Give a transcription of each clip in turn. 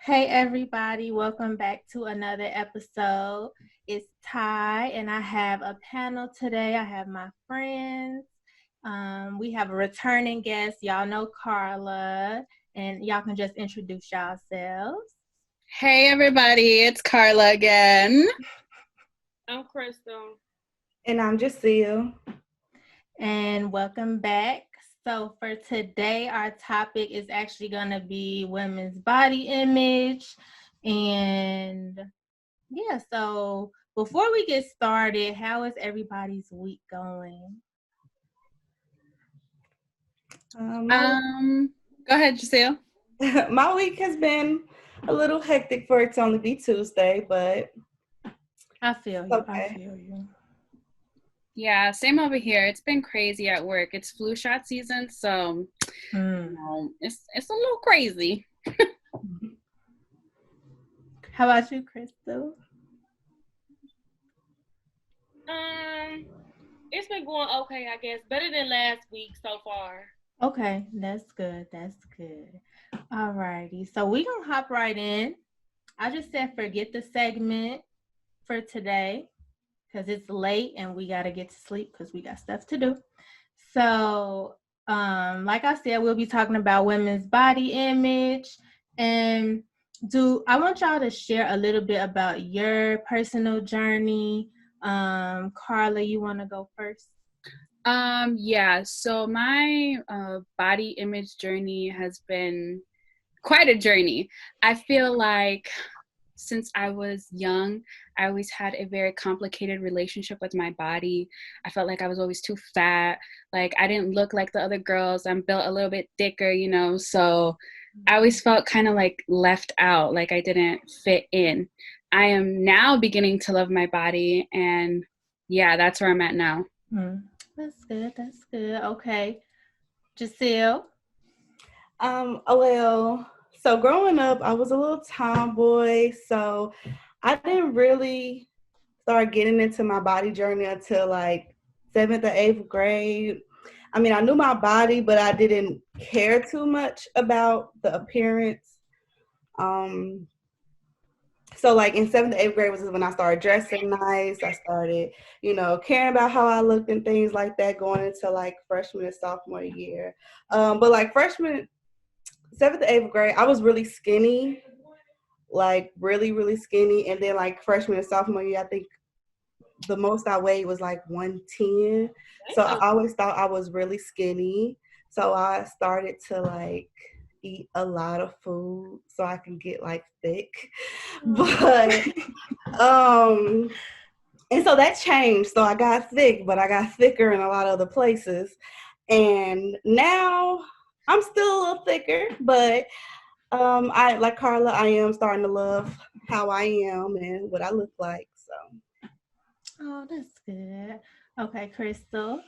Hey everybody, welcome back to another episode. It's Ty and I have a panel today. I have my friends. We have a returning guest. Y'all know Carla, and y'all can just introduce yourselves. Hey everybody, it's Carla again. I'm Crystal. And I'm Jacille. And welcome back. So for today, our topic is actually going to be women's body image. And yeah, so before we get started, how is everybody's week going? Go ahead, Jacille. My week has been a little hectic for it to only be Tuesday, but I feel you. okay. I feel you. Yeah, same over here. It's been crazy at work. It's flu shot season, so it's a little crazy. How about you, Crystal? It's been going okay, I guess. Better than last week so far. Okay, that's good. That's good. All righty. So we're going to hop right in. I just said forget the segment for today because it's late and we got to get to sleep because we got stuff to do. So, like I said, we'll be talking about women's body image. And I want y'all to share a little bit about your personal journey. Carla, you want to go first? Yeah, so my body image journey has been quite a journey. I feel like since I was young, I always had a very complicated relationship with my body. I felt like I was always too fat. Like I didn't look like the other girls. I'm built a little bit thicker, so I always felt kind of like left out, like I didn't fit in. I am now beginning to love my body, and yeah, that's where I'm at now. That's good. That's good. Okay. Jacille? So growing up, I was a little tomboy, so I didn't really start getting into my body journey until like 7th or 8th grade. I mean, I knew my body, but I didn't care too much about the appearance. So like in 7th to 8th grade was when I started dressing nice. I started, caring about how I looked and things like that going into like freshman and sophomore year. But like 7th to 8th grade, I was really skinny, like really, really skinny. And then like freshman and sophomore year, I think the most I weighed was like 110. So I always thought I was really skinny. So I started to like eat a lot of food so I can get like thick. But and so that changed. So I got thick, but I got thicker in a lot of other places. And now I'm still a little thicker, but I like Carla, I am starting to love how I am and what I look like. So Oh, that's good. Okay, Crystal?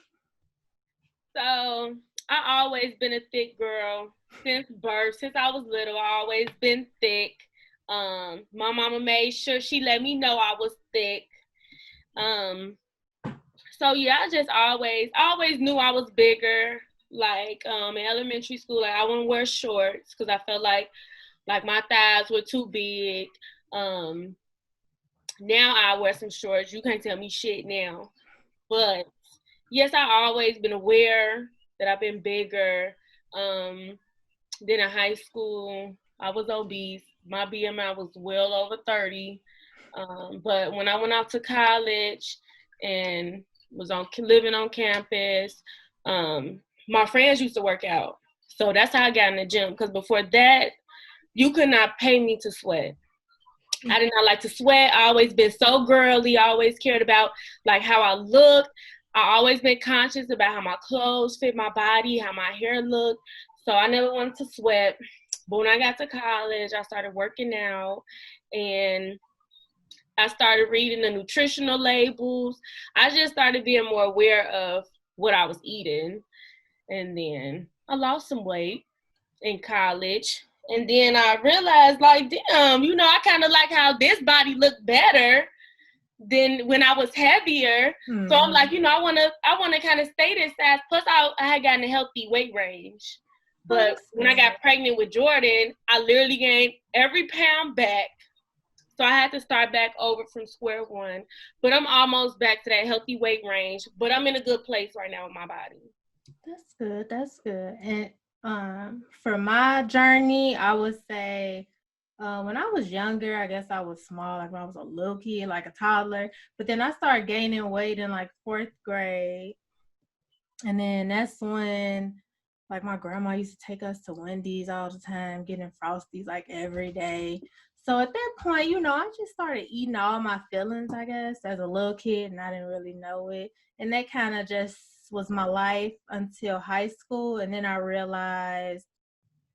So I always been a thick girl since birth. Since I was little, I always been thick. My mama made sure she let me know I was thick. So yeah, I always knew I was bigger. Like in elementary school, like I wouldn't wear shorts because I felt like my thighs were too big. Um, Now I wear some shorts. You can't tell me shit now. But yes, I always been aware that I've been bigger. Then in high school, I was obese. My BMI was well over 30. But when I went out to college and was living on campus, my friends used to work out. So that's how I got in the gym. Because before that, you could not pay me to sweat. I did not like to sweat. I always been so girly. I always cared about like how I looked. I always been conscious about how my clothes fit my body, how my hair looked. So I never wanted to sweat. But when I got to college, I started working out and I started reading the nutritional labels. I just started being more aware of what I was eating. And then I lost some weight in college. And then I realized, like, damn, I kind of like how this body looked better than when I was heavier. So I'm like, I want to kind of stay this size. Plus, I had gotten a healthy weight range. But when I got pregnant with Jordan, I literally gained every pound back. So I had to start back over from square one. But I'm almost back to that healthy weight range. But I'm in a good place right now with my body. That's good. That's good. And for my journey, I would say when I was younger, I guess I was small, like when I was a little kid, like a toddler. But then I started gaining weight in like 4th grade. And then that's when like my grandma used to take us to Wendy's all the time, getting Frosties like every day. So at that point, you know, I just started eating all my feelings, I guess, as a little kid, and I didn't really know it. And that kind of just was my life until high school. And then I realized,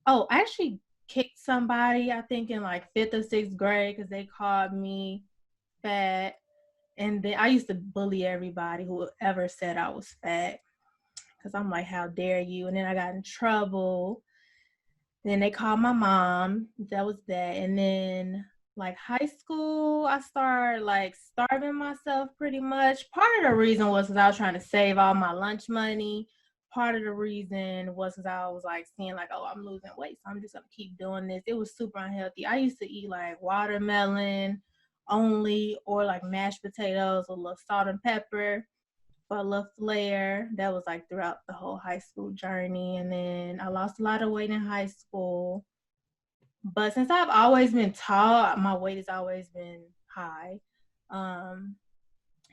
oh, I actually kicked somebody, I think in like 5th or 6th grade, because they called me fat. And then I used to bully everybody who ever said I was fat, because I'm like, how dare you? And then I got in trouble. Then they called my mom. That was that. And then like high school, I started like starving myself pretty much. Part of the reason was because I was trying to save all my lunch money. Part of the reason was because I was like seeing like, oh, I'm losing weight, so I'm just gonna keep doing this. It was super unhealthy. I used to eat like watermelon only, or like mashed potatoes with a little salt and pepper for a little flair. That was like throughout the whole high school journey. And then I lost a lot of weight in high school. But since I've always been tall, my weight has always been high.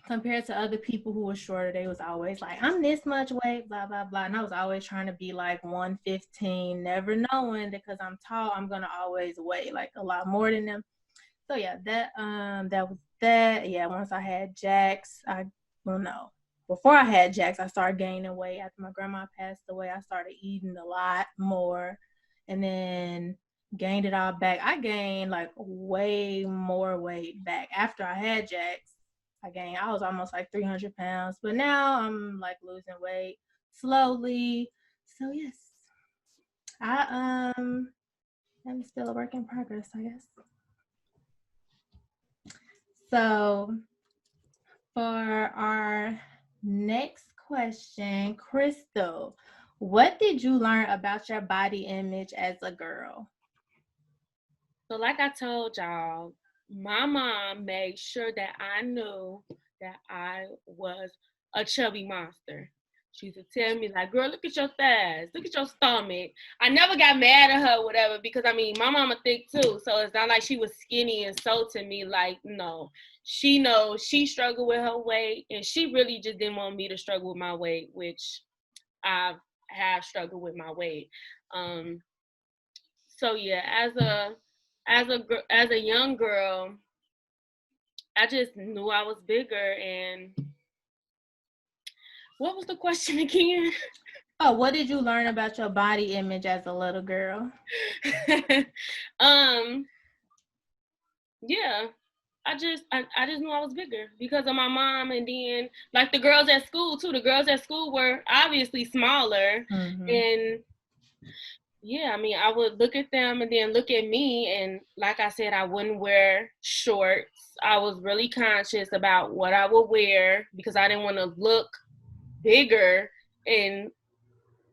Compared to other people who were shorter, they was always like, I'm this much weight, blah, blah, blah. And I was always trying to be like 115, never knowing that because I'm tall, I'm gonna always weigh like a lot more than them. So yeah, that was that. Yeah, once I had Jax, before I had Jax, I started gaining weight. After my grandma passed away, I started eating a lot more, and then gained it all back. I gained like way more weight back after I had Jax. I was almost like 300 pounds, but now I'm like losing weight slowly. So yes, I'm still a work in progress, I guess. So for our next question, Crystal, what did you learn about your body image as a girl? So like I told y'all, my mom made sure that I knew that I was a chubby monster. She used to tell me like, girl, look at your thighs, look at your stomach. I never got mad at her, whatever, because I mean, my mama thick too. So it's not like she was skinny and so to me, like, no. She knows she struggled with her weight, and she really just didn't want me to struggle with my weight, which I have struggled with my weight. So yeah, as a young girl, I just knew I was bigger. And what was the question again? Oh, what did you learn about your body image as a little girl? Yeah, I just knew I was bigger because of my mom. And then like the girls at school too, the girls at school were obviously smaller. Mm-hmm. And yeah, I mean, I would look at them and then look at me. And like I said, I wouldn't wear shorts. I was really conscious about what I would wear because I didn't want to look bigger in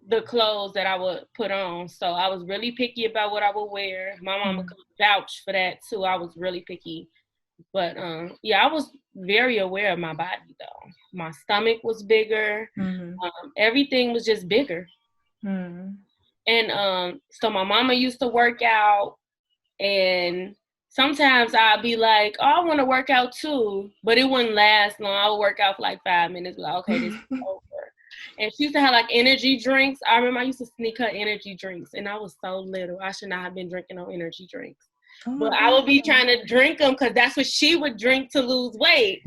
the clothes that I would put on. So I was really picky about what I would wear. My mama could vouch for that too. I was really picky. But yeah, I was very aware of my body though. My stomach was bigger. Mm-hmm. Everything was just bigger. Mm-hmm. And so my mama used to work out, and sometimes I'd be like, oh, I want to work out too, but it wouldn't last long. I would work out for like 5 minutes, like, okay, this is over. And she used to have like energy drinks. I remember I used to sneak her energy drinks, and I was so little. I should not have been drinking no energy drinks. But I would be trying to drink them because that's what she would drink to lose weight.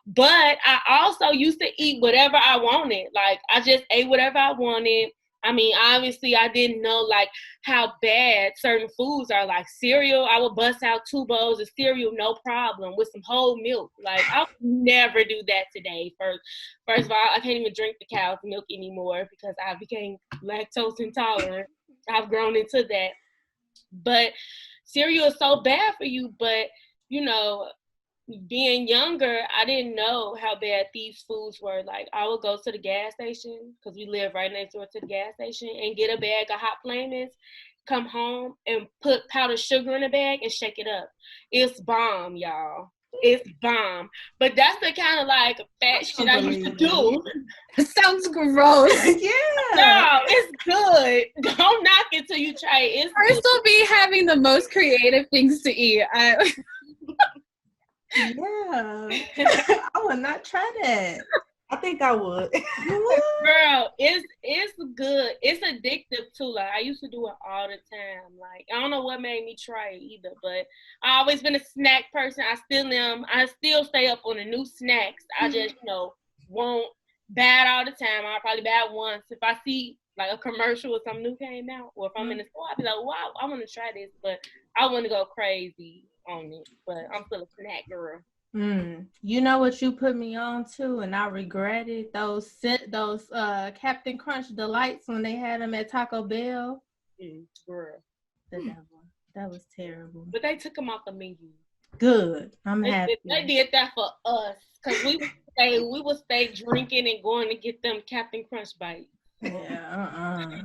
But I also used to eat whatever I wanted. Like, I just ate whatever I wanted. I mean, obviously, I didn't know, like, how bad certain foods are. Like, cereal, I would bust out 2 bowls of cereal, no problem, with some whole milk. Like, I would never do that today. First of all, I can't even drink the cow's milk anymore because I became lactose intolerant. I've grown into that. But cereal is so bad for you, but, you know, being younger, I didn't know how bad these foods were. Like, I would go to the gas station, because we live right next door to the gas station, and get a bag of hot flamings, come home and put powdered sugar in a bag and shake it up. It's bomb, y'all. It's bomb. But that's the kind of like fat shit I used to do. It sounds gross. Yeah. No, it's good. Don't knock it till you try it. It's First will be having the most creative things to eat. Yeah. I would not try that. I think I would. Girl, it's good. It's addictive too. Like, I used to do it all the time. Like, I don't know what made me try it either, but I always been a snack person. I still am. I still stay up on the new snacks. I just, won't buy it all the time. I'll probably buy it once. If I see like a commercial or something new came out, or if I'm in the store, I'll be like, wow, I want to try this, but I want to go crazy on it. But I'm still a snack girl. You know what you put me on to, and I regretted those Captain Crunch Delights when they had them at Taco Bell. Girl, The devil. That was terrible. but they took them off the menu. Good. I'm happy. They did that for us, because we would stay drinking and going to get them Captain Crunch bites. Yeah.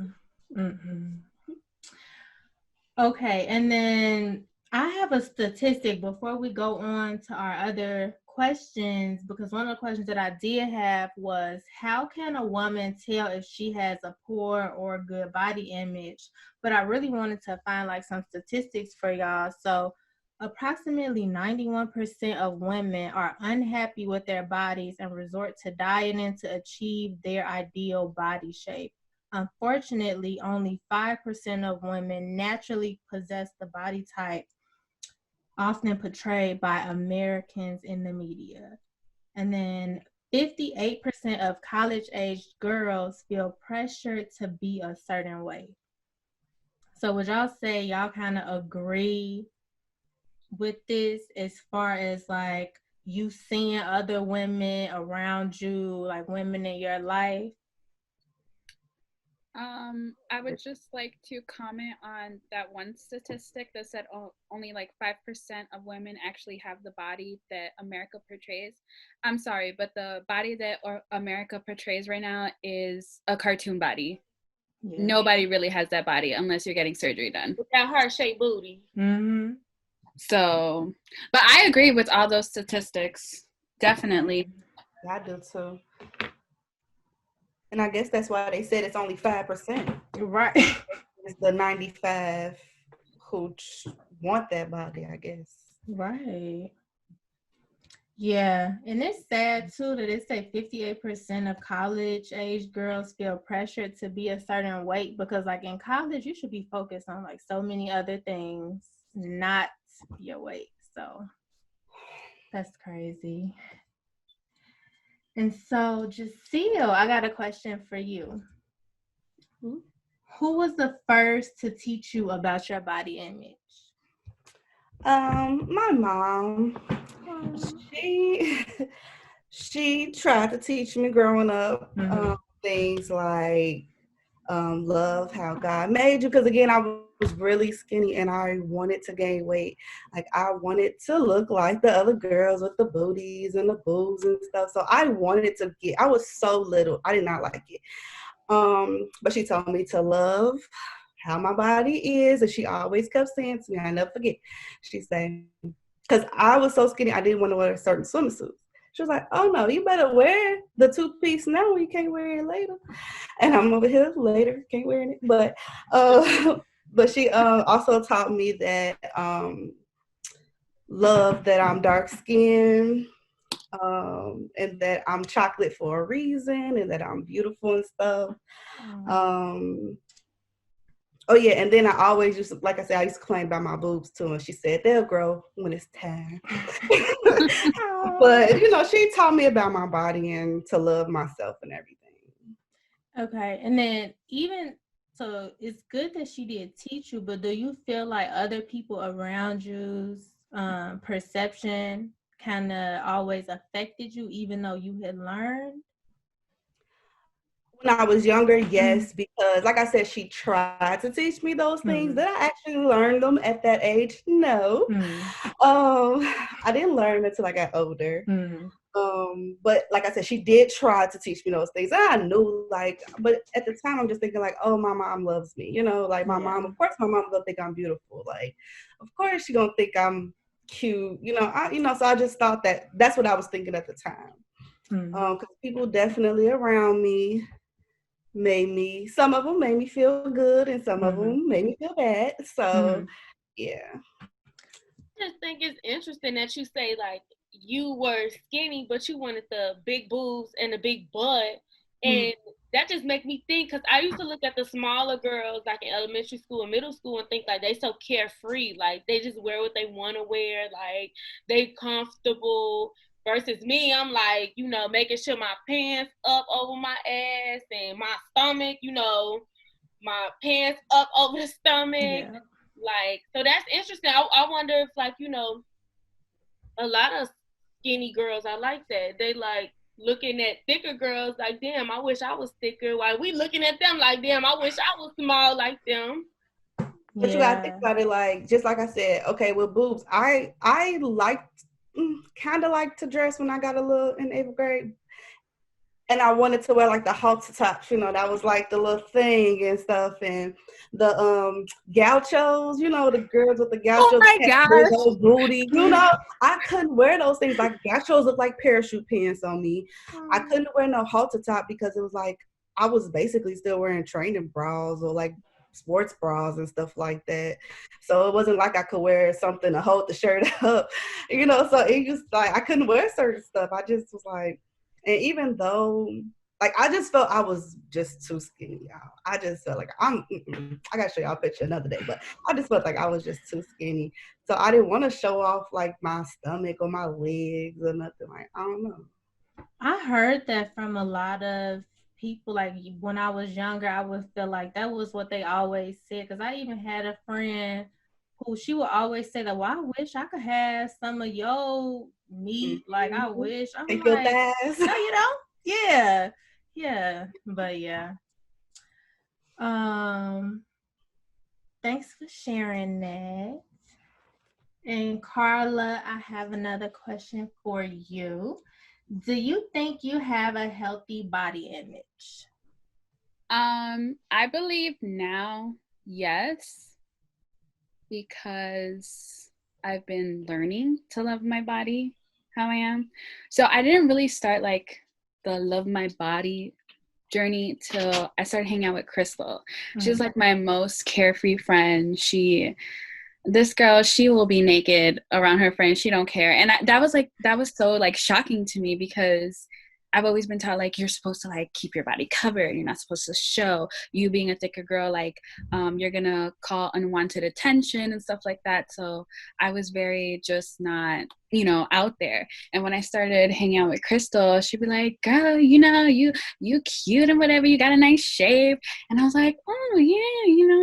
Okay, and then I have a statistic before we go on to our other questions, because one of the questions that I did have was, how can a woman tell if she has a poor or good body image? But I really wanted to find like some statistics for y'all. So approximately 91% of women are unhappy with their bodies and resort to dieting to achieve their ideal body shape. Unfortunately, only 5% of women naturally possess the body type often portrayed by Americans in the media. And then 58% of college-aged girls feel pressured to be a certain way. So would y'all say y'all kind of agree with this, as far as like you seeing other women around you, like women in your life? I would just like to comment on that one statistic that said only like 5% of women actually have the body that America portrays. I'm sorry, but the body that America portrays right now is a cartoon body. Yeah. Nobody really has that body unless you're getting surgery done. With that heart-shaped booty. Mm-hmm. So, but I agree with all those statistics. Definitely. I do too. And I guess that's why they said it's only 5%. Right. It's the 95 who want that body, I guess. Right. Yeah. And it's sad too that it say 58% of college-age girls feel pressured to be a certain weight, because like in college, you should be focused on like so many other things, not your weight. So that's crazy. And so, Jacille, I got a question for you. Who was the first to teach you about your body image? My mom. She tried to teach me growing up things like love how God made you. Because again, I was really skinny and I wanted to gain weight. Like, I wanted to look like the other girls with the booties and the boobs and stuff. So I wanted to I was so little. I did not like it. But she told me to love how my body is. And she always kept saying to me, I never forget, she said, because I was so skinny, I didn't want to wear certain swimsuits. She was like, oh no, you better wear the two-piece now. You can't wear it later. And I'm over here later, can't wear it. But she also taught me that love that I'm dark-skinned, and that I'm chocolate for a reason, and that I'm beautiful and stuff. Oh yeah, and then I always used to, like I said, I used to complain about my boobs too, and she said they'll grow when it's time. But she taught me about my body and to love myself and everything. Okay, and then so it's good that she did teach you, but do you feel like other people around you's perception kind of always affected you, even though you had learned? When I was younger, yes, because like I said, she tried to teach me those things. Did I actually learn them at that age? No. I didn't learn until I got older. But like I said, she did try to teach me those things. And I knew, like, but at the time, I'm just thinking, like, oh, my mom loves me. You know, like my mom, of course, my mom gonna think I'm beautiful. Like, of course, she gonna think I'm cute. So I just thought that's what I was thinking at the time. Because people definitely around me some of them made me feel good, and some of them made me feel bad. So, yeah. I just think it's interesting that you say, like, you were skinny, but you wanted the big boobs and the big butt. And that just make me think, because I used to look at the smaller girls, like in elementary school and middle school, and think, like, they so carefree. Like, they just wear what they want to wear. Like, they comfortable. Versus me, I'm like, making sure my pants up over my ass and my stomach, my pants up over the stomach. Yeah. Like, so that's interesting. I wonder if, like, a lot of skinny girls are like that. They like looking at thicker girls like, damn, I wish I was thicker. Like, we looking at them like, damn, I wish I was small like them. But you gotta think about it, like, just like I said, okay, with boobs, I liked, kind of like to dress when I got a little in 8th grade. And I wanted to wear like the halter tops, that was like the little thing and stuff. And the gauchos, the girls with the gauchos, oh my gosh, those booty, I couldn't wear those things. Like, gauchos look like parachute pants on me. I couldn't wear no halter top because it was like I was basically still wearing training bras or like sports bras and stuff like that. So it wasn't like I could wear something to hold the shirt up, so it just like I couldn't wear certain stuff. I just was like, and even though, like, I just felt I was just too skinny, y'all. I just felt like I gotta show y'all a picture another day, but I just felt like I was just too skinny. So I didn't want to show off like my stomach or my legs or nothing. Like, I don't know. I heard that from a lot of people. Like, when I was younger, I would feel like that was what they always said. Because I even had a friend who she would always say that, well, I wish I could have some of your meat. Like, I wish. I'm like, no, you don't? Yeah. But yeah. Thanks for sharing that. And Carla, I have another question for you. Do you think you have a healthy body image? I believe now, yes, because I've been learning to love my body how I am. So I didn't really start like the love my body journey till I started hanging out with Crystal. She was like my most carefree friend. This girl, she will be naked around her friends. She don't care. And that was so like shocking to me, because I've always been taught like you're supposed to like keep your body covered. You're not supposed to show. You being a thicker girl, like you're gonna call unwanted attention and stuff like that. So I was very just not, out there. And when I started hanging out with Crystal, she'd be like, "Girl, you cute and whatever. You got a nice shape." And I was like, "Oh yeah,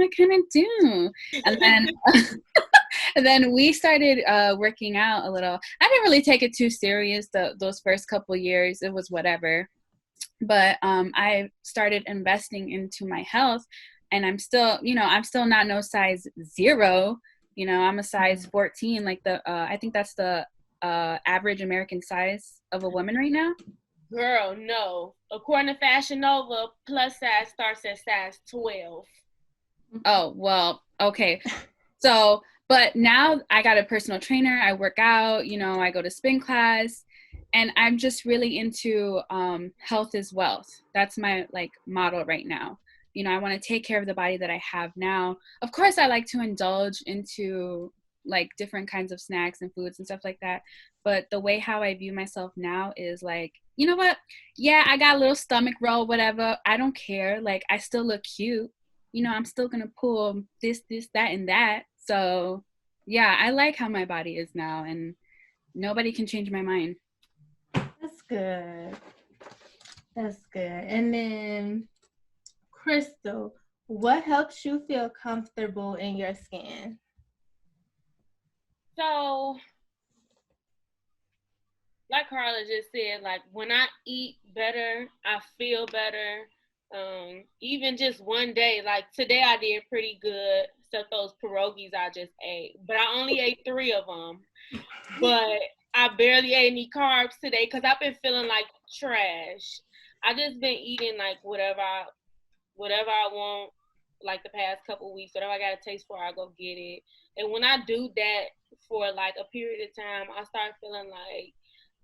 I kind of do." And then. And then we started working out a little. I didn't really take it too serious those first couple years. It was whatever. But I started investing into my health, and I'm still not no size 0. I'm a size 14. Like I think that's the average American size of a woman right now. Girl, no. According to Fashion Nova, plus size starts at size 12. Oh, well, okay. So, but now I got a personal trainer. I work out, I go to spin class, and I'm just really into health is wealth. That's my like motto right now. I want to take care of the body that I have now. Of course, I like to indulge into like different kinds of snacks and foods and stuff like that. But the way how I view myself now is like, you know what? Yeah, I got a little stomach roll, whatever. I don't care. Like, I still look cute. I'm still going to pull this, that, and that. So, yeah, I like how my body is now, and nobody can change my mind. That's good. And then, Crystal, what helps you feel comfortable in your skin? So, like Carla just said, like, when I eat better, I feel better. Even just one day, like today I did pretty good, except those pierogies I just ate. But I only ate 3 of them. But I barely ate any carbs today because I've been feeling like trash. I just been eating like whatever I want, like the past couple weeks. Whatever I got a taste for, I go get it. And when I do that for like a period of time, I start feeling like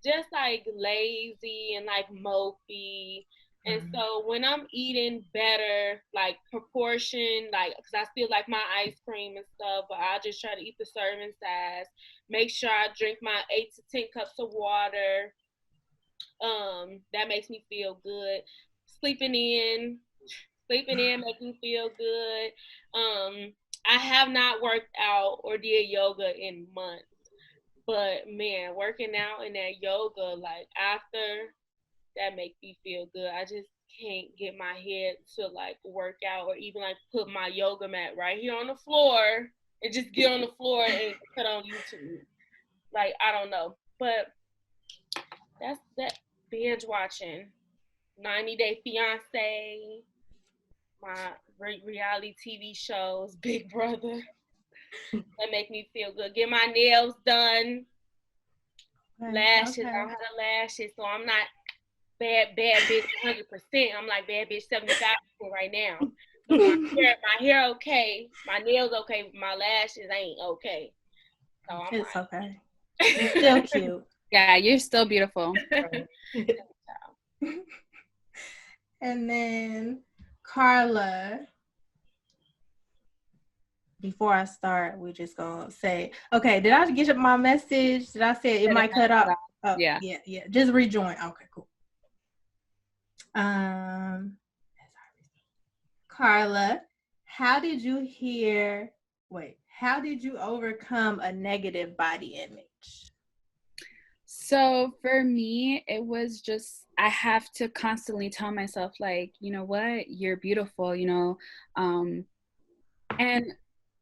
just like lazy and like mopey. And so when I'm eating better, like proportion, like, because I still like my ice cream and stuff, but I just try to eat the serving size. Make sure I drink my 8 to 10 cups of water. That makes me feel good. Sleeping in, sleeping in makes me feel good. I have not worked out or did yoga in months, but man, working out in that yoga, like after that makes me feel good. I just can't get my head to like work out or even like put my yoga mat right here on the floor and just get on the floor and put on YouTube. Like, I don't know. But that's that. Binge watching 90 Day Fiance, my reality TV shows, Big Brother. That make me feel good. Get my nails done. Lashes. Okay. I don't have the lashes, so I'm not bad bitch 100%. I'm like bad bitch 75% right now. But my hair okay. My nails okay. My lashes ain't okay. So I'm It's like, okay. You're still cute. Yeah, you're still beautiful. And then Carla, before I start, we're just gonna say, okay, did I get my message? Did I say it might cut off? Oh, Yeah. Yeah. Just rejoin. Okay, cool. Carla, how did you overcome a negative body image? So for me, it was just, I have to constantly tell myself, like, you know what, you're beautiful, and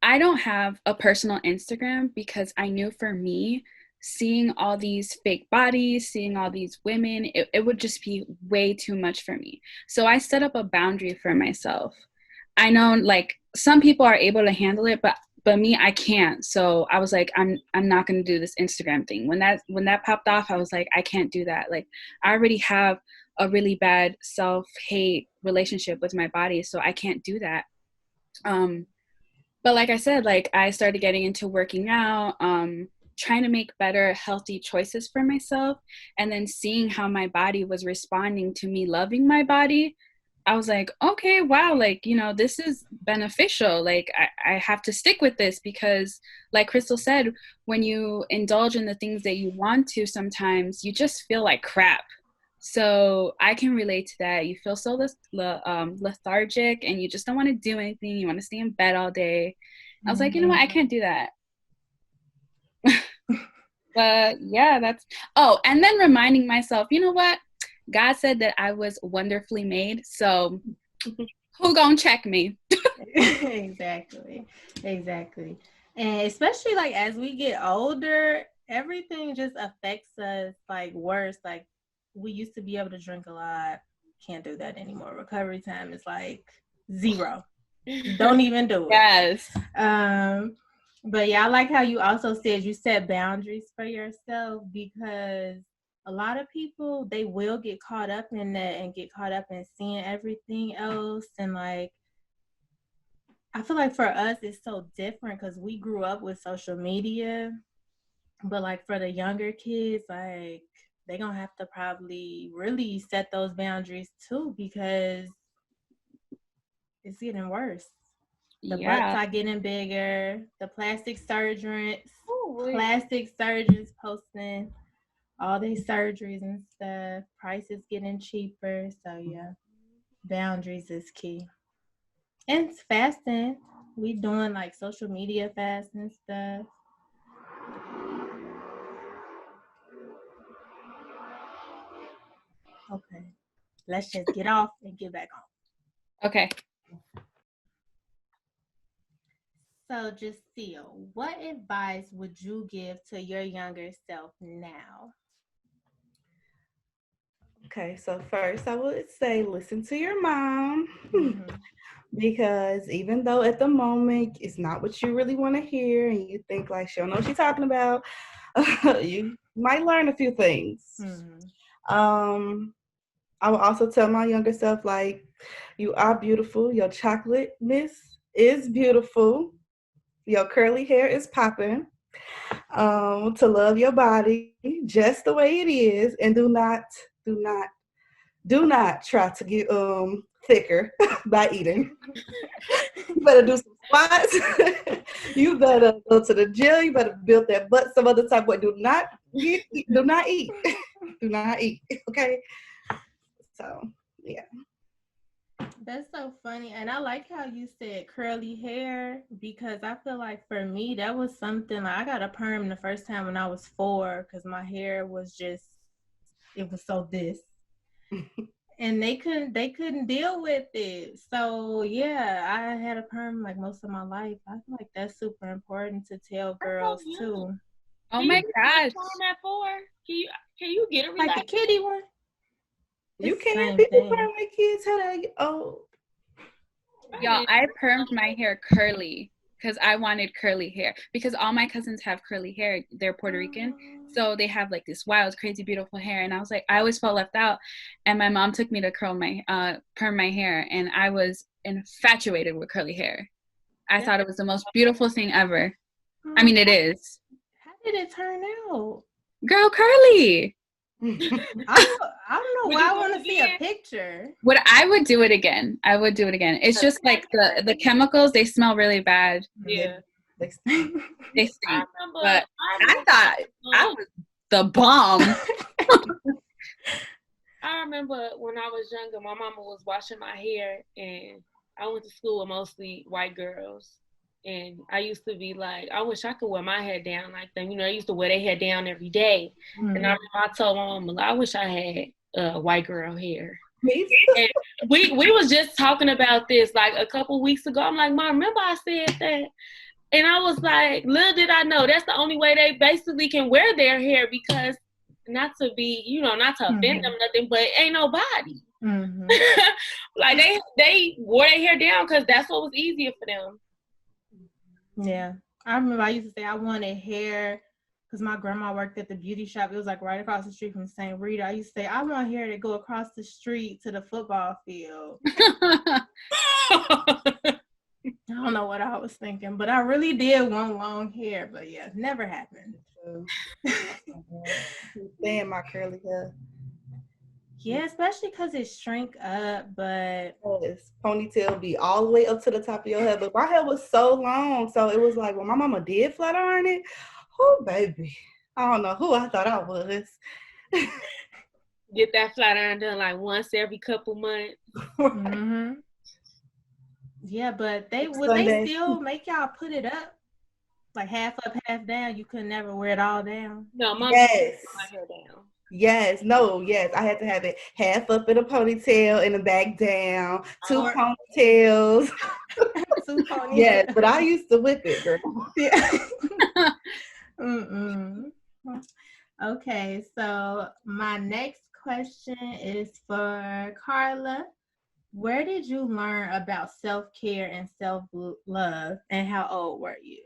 I don't have a personal Instagram because I knew for me, seeing all these fake bodies, seeing all these women, it would just be way too much for me. So I set up a boundary for myself. I know like some people are able to handle it, but me, I can't. So I was like, I'm not gonna do this Instagram thing. When that popped off, I was like, I can't do that. Like I already have a really bad self-hate relationship with my body, so I can't do that. But like I said, like I started getting into working out, trying to make better, healthy choices for myself, and then seeing how my body was responding to me loving my body. I was like, okay, wow, like, this is beneficial. Like, I have to stick with this because, like Crystal said, when you indulge in the things that you want to, sometimes you just feel like crap. So I can relate to that. You feel so lethargic and you just don't want to do anything. You want to stay in bed all day. I was like, you know what? I can't do that. But yeah, and then reminding myself, you know what? God said that I was wonderfully made. So who gonna check me? Exactly. And especially like as we get older, everything just affects us like worse. Like we used to be able to drink a lot. Can't do that anymore. Recovery time is like 0. Don't even do it. Yes. But yeah, I like how you also said you set boundaries for yourself, because a lot of people, they will get caught up in that and get caught up in seeing everything else. And like, I feel like for us, it's so different because we grew up with social media. But like for the younger kids, like they're going to have to probably really set those boundaries too, because it's getting worse. The butts are getting bigger. The plastic surgeons posting all these surgeries and stuff. Prices getting cheaper. So yeah, boundaries is key. And it's fasting. We doing like social media fast and stuff. Okay, let's just get off and get back on. Okay. So, Jacille, what advice would you give to your younger self now? Okay, so first I would say listen to your mom. Mhm. Because even though at the moment it's not what you really want to hear and you think like she don't know what she's talking about, you might learn a few things. Mhm. I will also tell my younger self like you are beautiful, your chocolateness is beautiful, your curly hair is popping. To love your body just the way it is, and do not, do not try to get thicker by eating. You better do some squats. You better go to the gym. You better build that butt some other type of way. Do not eat. Do not eat. Okay. So yeah. That's so funny. And I like how you said curly hair because I feel like for me, that was something like I got a perm the first time when I was 4 because my hair was just, it was so this. And they couldn't deal with it. So yeah, I had a perm like most of my life. I feel like that's super important to tell girls too. Oh Can my you gosh. perm at 4? Can you get a Like the relaxed? kitty one. You It's the can't. same People thing. perm their kids. How they? Oh. Y'all, I permed my hair curly because I wanted curly hair because all my cousins have curly hair. They're Puerto Rican. So they have like this wild, crazy, beautiful hair. And I was like, I always felt left out. And my mom took me to perm my hair. And I was infatuated with curly hair. I thought it was the most beautiful thing ever. I mean, it is. How did it turn out? Girl, curly. I don't know Would why you I do want it to see a again? picture. I would do it again. I would do it again. It's just like the chemicals, they smell really bad. Yeah. They I stink. remember. But I thought I was the bomb. I remember when I was younger, my mama was washing my hair, and I went to school with mostly white girls. And I used to be like, I wish I could wear my hair down like them. You know, I used to wear their hair down every day. And I remember I told my mama, I wish I had white girl hair. And we was just talking about this like a couple weeks ago. I'm like, Mom, remember I said that? And I was like, little did I know that's the only way they basically can wear their hair because not to be, you know, not to offend them nothing, but ain't nobody. Like they wore their hair down because that's what was easier for them. Yeah. I remember I used to say I wanted hair because my grandma worked at the beauty shop. It was like right across the street from St. Rita. I used to say, I want hair to go across the street to the football field. I don't know what I was thinking, but I really did want long hair. But yeah, never happened. Staying my curly hair. Yeah, especially because it shrank up, but yes, ponytail be all the way up to the top of your head. But my hair was so long, so it was like when my mama did flat iron it, oh baby, I don't know who I thought I was. Get that flat iron done like once every couple months. Yeah, but they still make y'all put it up like half up, half down. You could never wear it all down. No, Mom yes. put my hair down. Yes, no, yes. I had to have it half up in a ponytail and a back down, two ponytails. Two ponytails. Yes, but I used to whip it, girl. Yeah. Okay, so my next question is for Carla. Where did you learn about self-care and self-love, and how old were you?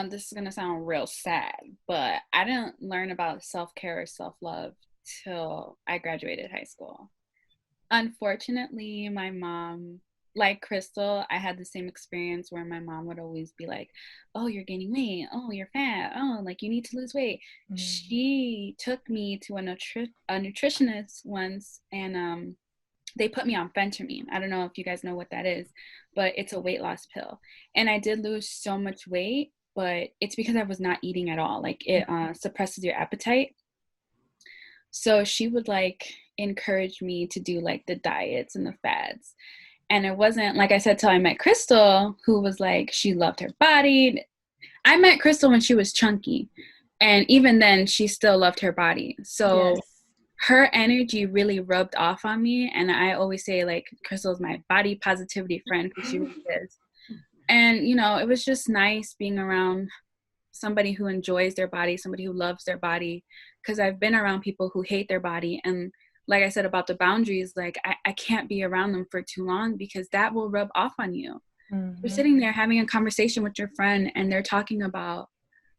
This is gonna sound real sad, but I didn't learn about self-care or self-love till I graduated high school. Unfortunately, my mom, like Crystal, I had the same experience where my mom would always be like, oh, you're gaining weight. Oh, you're fat. Oh, like you need to lose weight. She took me to a nutritionist once, and they put me on phentermine. I don't know if you guys know what that is, but it's a weight loss pill. And I did lose so much weight, but it's because I was not eating at all. Like it suppresses your appetite. So she would like encourage me to do like the diets and the fads. And it wasn't, like I said, till I met Crystal, who was like, she loved her body. I met Crystal when she was chunky. And even then, she still loved her body. So her energy really rubbed off on me. And I always say, like, Crystal's my body positivity friend because she really is. And, you know, it was just nice being around somebody who enjoys their body, somebody who loves their body, because I've been around people who hate their body. And like I said about the boundaries, like I can't be around them for too long because that will rub off on you. You're sitting there having a conversation with your friend and they're talking about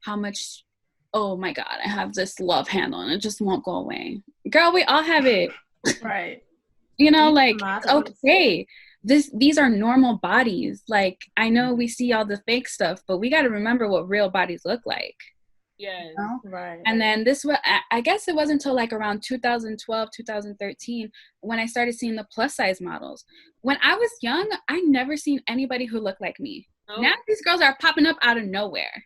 how much, oh my God, I have this love handle and it just won't go away. Girl, we all have it. Right. You know, like, it's okay. These are normal bodies. Like, I know we see all the fake stuff, but we got to remember what real bodies look like. Yes. Right. And then I guess it wasn't until like around 2012, 2013 when I started seeing the plus size models. When I was young, I never seen anybody who looked like me. Oh. Now these girls are popping up out of nowhere.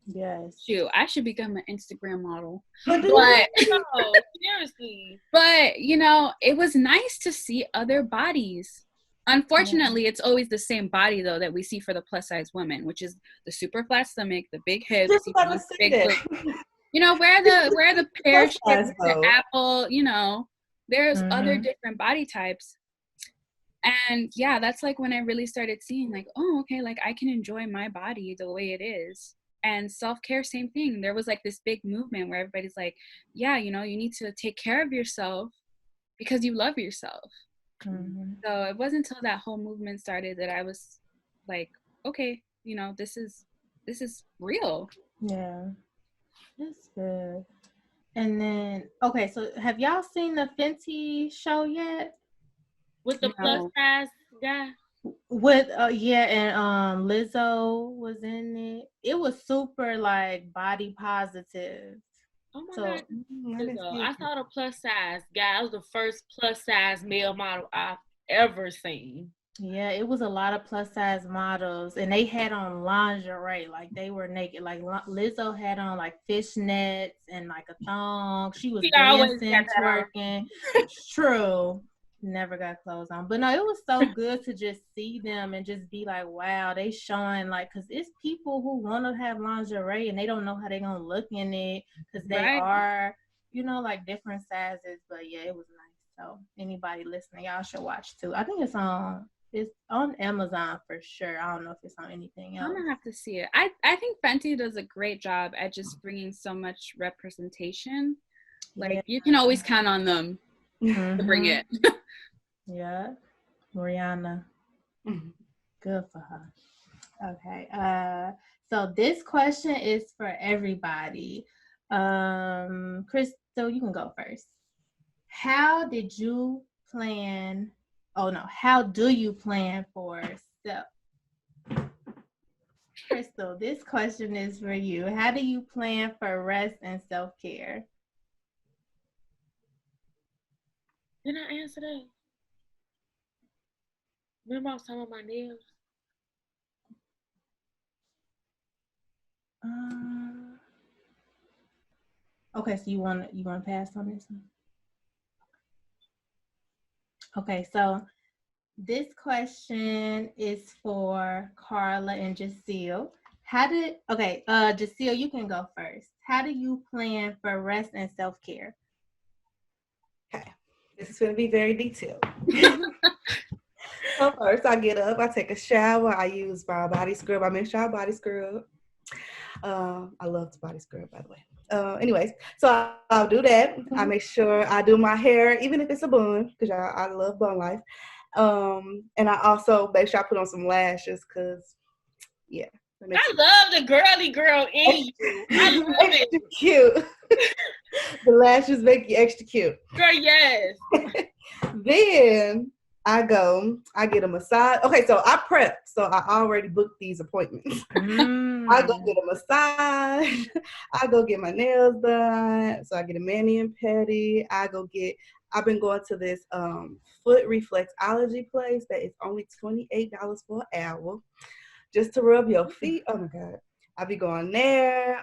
Yes. Shoot, I should become an Instagram model. But No, seriously. But, you know, it was nice to see other bodies. Unfortunately, it's always the same body, though, that we see for the plus-size women, which is the super flat stomach, the big hips, you know, where the pear shape, the apple, you know, there's other different body types. And yeah, that's like when I really started seeing like, oh, okay, like I can enjoy my body the way it is. And self-care, same thing. There was like this big movement where everybody's like, yeah, you know, you need to take care of yourself because you love yourself. So it wasn't until that whole movement started that I was like, okay, you know, this is real. Yeah, that's good. And then, okay, so have y'all seen the Fenty show yet? With the plus size guy? With yeah, and Lizzo was in it. It was super like body positive. Oh my God. I saw the plus size guy. It was the first plus size male model I've ever seen. Yeah, it was a lot of plus size models, and they had on lingerie, like they were naked. Like Lizzo had on like fishnets and like a thong. She was dancing, twerking. True. Never got clothes on, but no, it was so good to just see them and just be like, wow, they showing like, because it's people who want to have lingerie and they don't know how they're gonna look in it because they are, you know, like different sizes. But yeah, it was nice. So anybody listening, y'all should watch too. I think it's on Amazon for sure. I don't know if it's on anything else. I'm gonna have to see it. I think Fenty does a great job at just bringing so much representation. Like you can always count on them to bring it. Yeah, Rihanna. Good for her. Okay. So this question is for everybody. Crystal, you can go first. How do you plan for self? Crystal, this question is for you. How do you plan for rest and self-care? Did I answer that? Remember I was talking about my nails? Okay, so you want to pass on this one? Okay, so this question is for Carla and Jacille. Jacille, you can go first. How do you plan for rest and self-care? Okay, this is going to be very detailed. So first, I get up, I take a shower, I use my body scrub. I make sure I body scrub. I love the body scrub, by the way. Anyways, so I'll do that. I make sure I do my hair, even if it's a bun, because I love bun life. And I also make sure I put on some lashes, because, yeah. I love the girly girl in you. I love it. Cute. The lashes make you extra cute. Girl, yes. Then I get a massage. Okay, so I prep. So I already booked these appointments. I go get a massage. I go get my nails done. So I get a mani and pedi. I've been going to this foot reflexology place that is only $28 for an hour just to rub your feet. Oh my God. I be going there.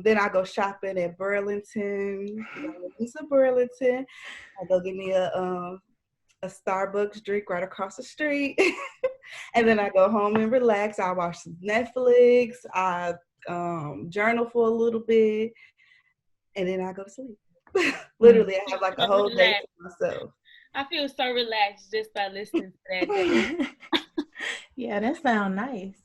Then I go shopping at Burlington. Some Burlington. I go get me a Starbucks drink right across the street. And then I go home and relax. I watch some Netflix. I journal for a little bit. And then I go to sleep. Literally, I have like a whole day to myself. I feel so relaxed just by listening to that. Yeah, that sounds nice.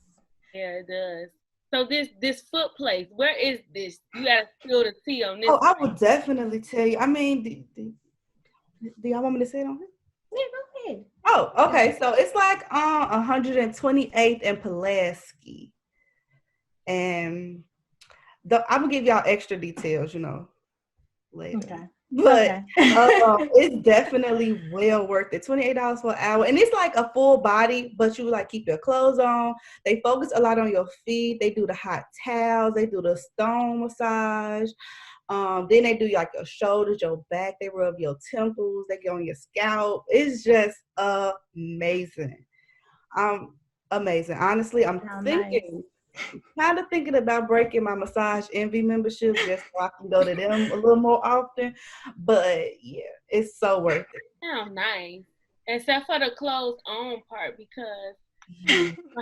Yeah, it does. So this foot place, where is this? You gotta spill the tea on this. Oh, I would definitely tell you. I mean, do y'all want me to say it on here? Yeah, go ahead. Oh, okay. So it's like on 128th and Pulaski. And I'm gonna give y'all extra details, later. Okay. But Okay. it's definitely well worth it. $28 for an hour. And it's like a full body, but you like keep your clothes on. They focus a lot on your feet. They do the hot towels. They do the stone massage. Then they do like your shoulders, your back. They rub your temples. They get on your scalp. It's just amazing. Amazing. Honestly, I'm kind of thinking about breaking my Massage Envy membership just so I can go to them a little more often. But yeah, it's so worth it. Sounds nice. Except for the clothes on part, because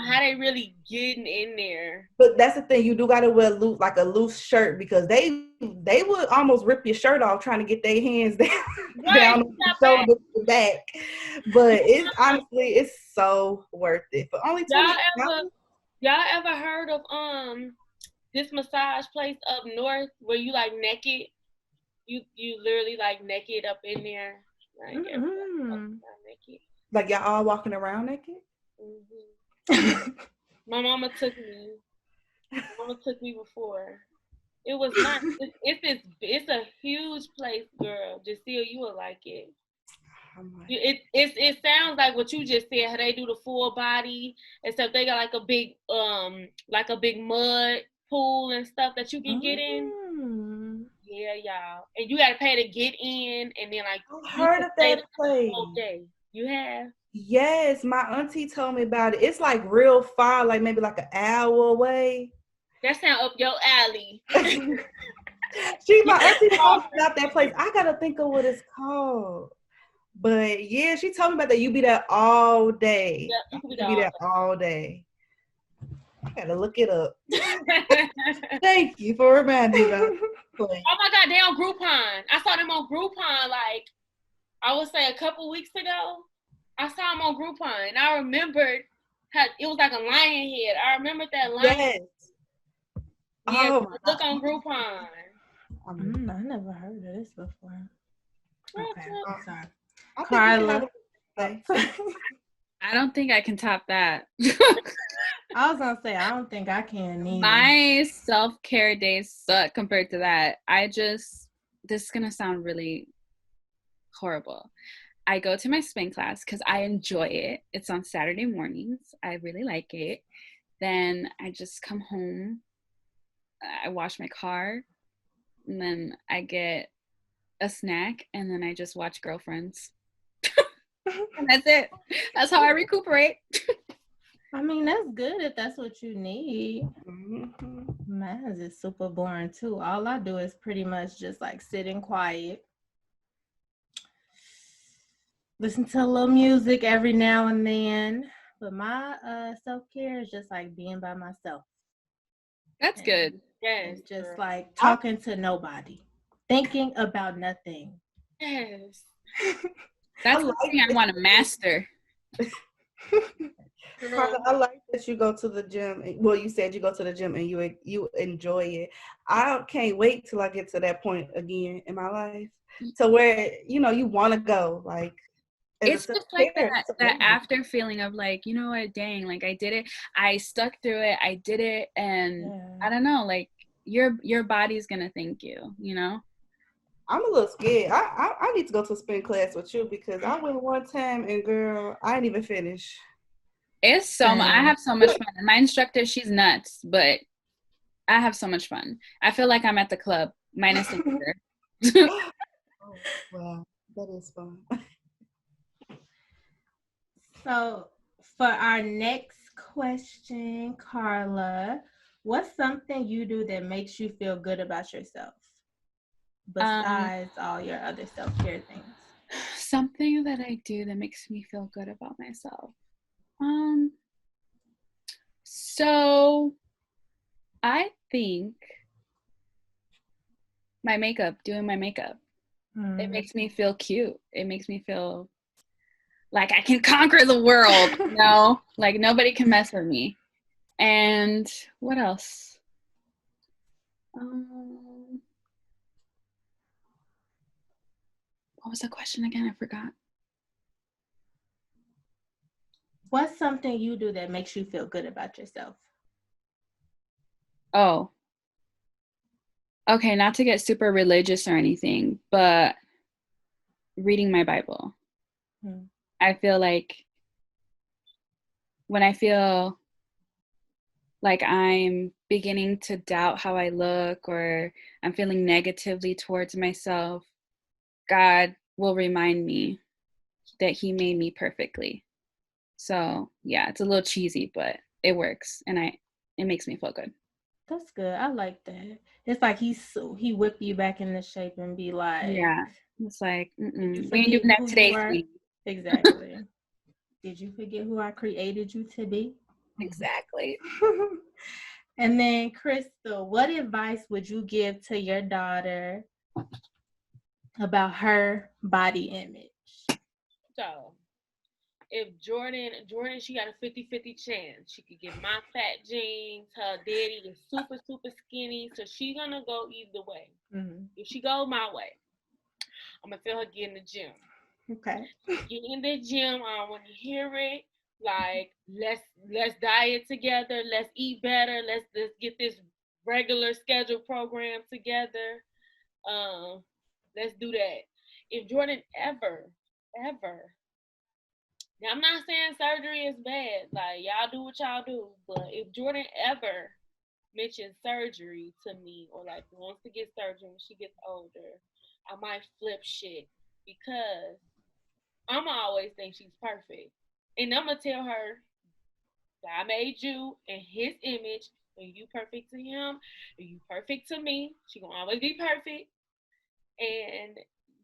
how they really getting in there. But that's the thing, you do gotta wear a loose shirt, because they would almost rip your shirt off trying to get their hands down the shoulder to the back. But it's so worth it for only $20. Y'all ever heard of this massage place up north where you like naked? You literally like naked up in there. Like naked. Like y'all all walking around naked? Mm-hmm. My mama took me. Mama took me before. It was nice. It's a huge place, girl. Jacille, you will like it. It sounds like what you just said, how they do the full body, except they got like a big mud pool and stuff that you can get in. Yeah, y'all. And you gotta pay to get in, and then like I heard of that place. Okay. You have? Yes, my auntie told me about it. It's like real far, like maybe like an hour away. That sound up your alley. My auntie told me about that place. I gotta think of what it's called. But yeah, she told me about that. You be there all day. Yeah, you be there all day. I gotta look it up. Thank you for reminding me about it. Oh my God, they on Groupon. I saw them on Groupon like, I would say a couple weeks ago. I saw them on Groupon, and I remembered how it was like a lion head. I remembered that lion. Yes. Yeah, look on Groupon. I never heard of this before. Okay, I'm sorry. Carla. I don't think I can top that. I was gonna say, I don't think I can either. My self-care days suck compared to that. This is gonna sound really horrible. I go to my spin class because I enjoy it. It's on Saturday mornings. I really like it. Then I just come home. I wash my car, and then I get a snack, and then I just watch Girlfriends. And that's it. That's how I recuperate. I mean, that's good if that's what you need. Mine is super boring too. All I do is pretty much just like sitting quiet, listen to a little music every now and then. But my self-care is just like being by myself. That's good. Yes. Just like talking to nobody, thinking about nothing. Yes. That's the thing I want to master. I like that you go to the gym. Well, you said you go to the gym and you enjoy it. I can't wait till I get to that point again in my life, to where you want to go. Like it's just like that after feeling of like, you know what, dang, like I did it. I stuck through it. I did it, and I don't know, like your body's gonna thank you. I'm a little scared. I need to go to a spin class with you, because I went one time and girl, I didn't even finish. It's I have so much fun. My instructor, she's nuts, but I have so much fun. I feel like I'm at the club, minus the sugar. Oh, wow, that is fun. So for our next question, Carla, what's something you do that makes you feel good about yourself besides all your other self-care things? Something that I do that makes me feel good about myself. So I think my makeup, doing my makeup, it makes me feel cute. It makes me feel like I can conquer the world, like nobody can mess with me. And what else? What was the question again? I forgot. What's something you do that makes you feel good about yourself? Oh, okay, not to get super religious or anything, but reading my Bible. I feel like when I feel like I'm beginning to doubt how I look, or I'm feeling negatively towards myself, God will remind me that he made me perfectly. So yeah, it's a little cheesy, but it works, and it makes me feel good. That's good. I like that. It's like he whip you back into shape and be like, yeah, it's like, did you we ain't doing forget that who today, you are? sweetie. Exactly. Did you forget who I created you to be? Exactly. And then, Crystal, what advice would you give to your daughter about her body image? So, if Jordan, she got a 50-50 chance. She could get my fat jeans. Her daddy is super, super skinny. So she's going to go either way. Mm-hmm. If she goes my way, I'm going to feel her get in the gym. Okay. Get in the gym. I want to hear it. Like, let's diet together. Let's eat better. Let's get this regular schedule program together. Let's do that. If Jordan ever, now I'm not saying surgery is bad. Like, y'all do what y'all do. But if Jordan ever mentions surgery to me, or like wants to get surgery when she gets older, I might flip shit, because I'ma always think she's perfect. And I'm gonna tell her, God made you in his image, and you perfect to him, and you perfect to me. She gonna always be perfect. And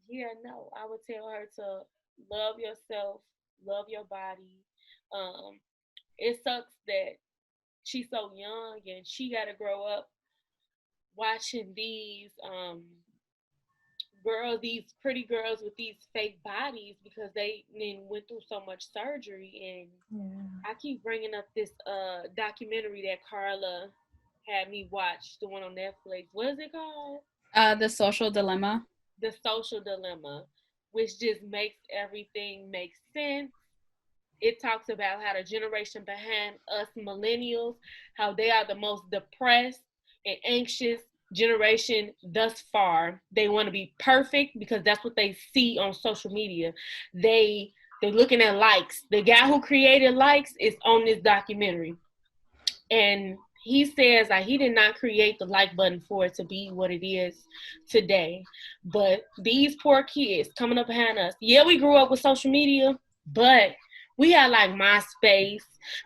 yeah, no, I would tell her to love yourself, love your body. It sucks that she's so young and she got to grow up watching these girls, these pretty girls with these fake bodies, because they went through so much surgery. And I keep bringing up this documentary that Carla had me watch, the one on Netflix. What is it called? The Social Dilemma. The Social Dilemma, which just makes everything make sense. It talks about how the generation behind us millennials, how they are the most depressed and anxious generation thus far. They want to be perfect because that's what they see on social media. They're looking at likes. The guy who created likes is on this documentary. And he says like he did not create the like button for it to be what it is today. But these poor kids coming up behind us, yeah, we grew up with social media, but we had like MySpace,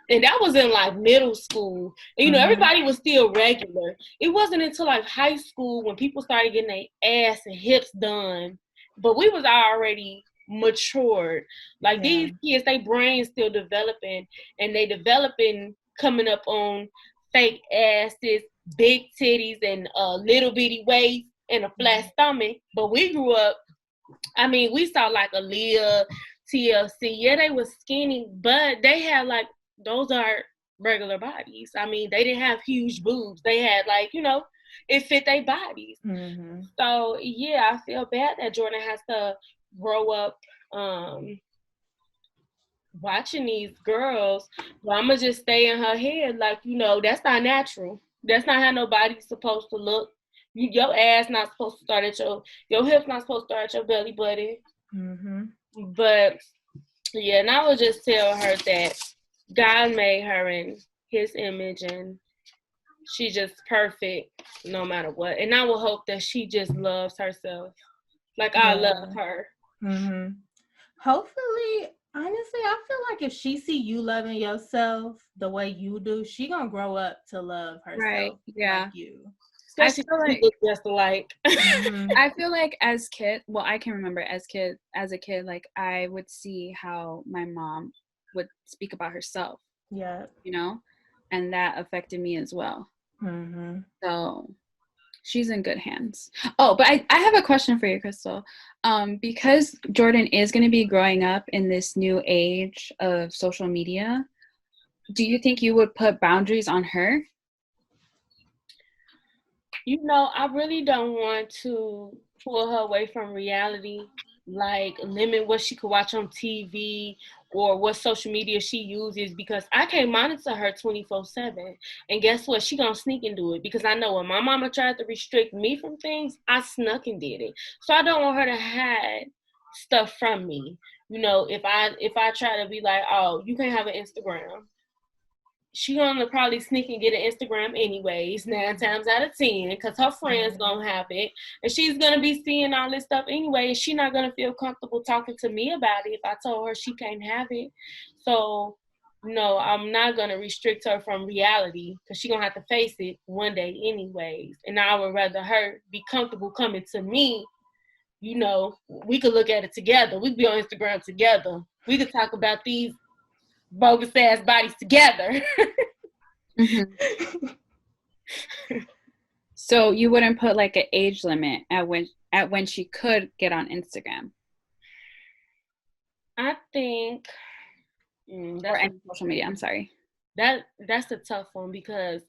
and that was in like middle school. And, you know, everybody was still regular. It wasn't until like high school when people started getting their ass and hips done, but we was already matured. Like these kids, their brains still developing, and they developing coming up on fake asses, big titties, and little bitty waist and a flat stomach. But we grew up, I mean, we saw like Aaliyah, TLC. Yeah, they were skinny, but they had like, those are regular bodies. I mean, they didn't have huge boobs. They had like, you know, it fit their bodies. So yeah, I feel bad that Jordan has to grow up watching these girls, but I'm gonna just stay in her head, like, you know, that's not natural. That's not how nobody's supposed to look. Your ass not supposed to start at your hips not supposed to start at your belly button. But yeah, and I would just tell her that God made her in his image, and she's just perfect no matter what. And I will hope that she just loves herself like I love her. Hopefully, honestly, I feel like if she see you loving yourself the way you do, she gonna grow up to love herself, right? Yeah, like you. I feel like look just alike. I feel like as I can remember as a kid, like I would see how my mom would speak about herself. Yeah, you know, and that affected me as well. So she's in good hands. Oh, but I have a question for you, Crystal. Because Jordan is going to be growing up in this new age of social media, Do you think you would put boundaries on her? You know, I really don't want to pull her away from reality, like limit what she could watch on TV or what social media she uses, because I can't monitor her 24/7. And guess what? She gonna sneak and do it, because I know when my mama tried to restrict me from things, I snuck and did it. So I don't want her to hide stuff from me. You know, if I try to be like, oh, you can't have an Instagram, she gonna probably sneak and get an Instagram anyways, 9 times out of 10, because her friends gonna have it, and she's gonna be seeing all this stuff anyway, and she not gonna feel comfortable talking to me about it if I told her she can't have it. So, no, I'm not gonna restrict her from reality, because she gonna have to face it one day anyways, and I would rather her be comfortable coming to me. You know, we could look at it together. We could be on Instagram together. We could talk about these bogus ass bodies together. Mm-hmm. So you wouldn't put like an age limit at when she could get on Instagram I think or any social media. I'm sorry. that's a tough one, because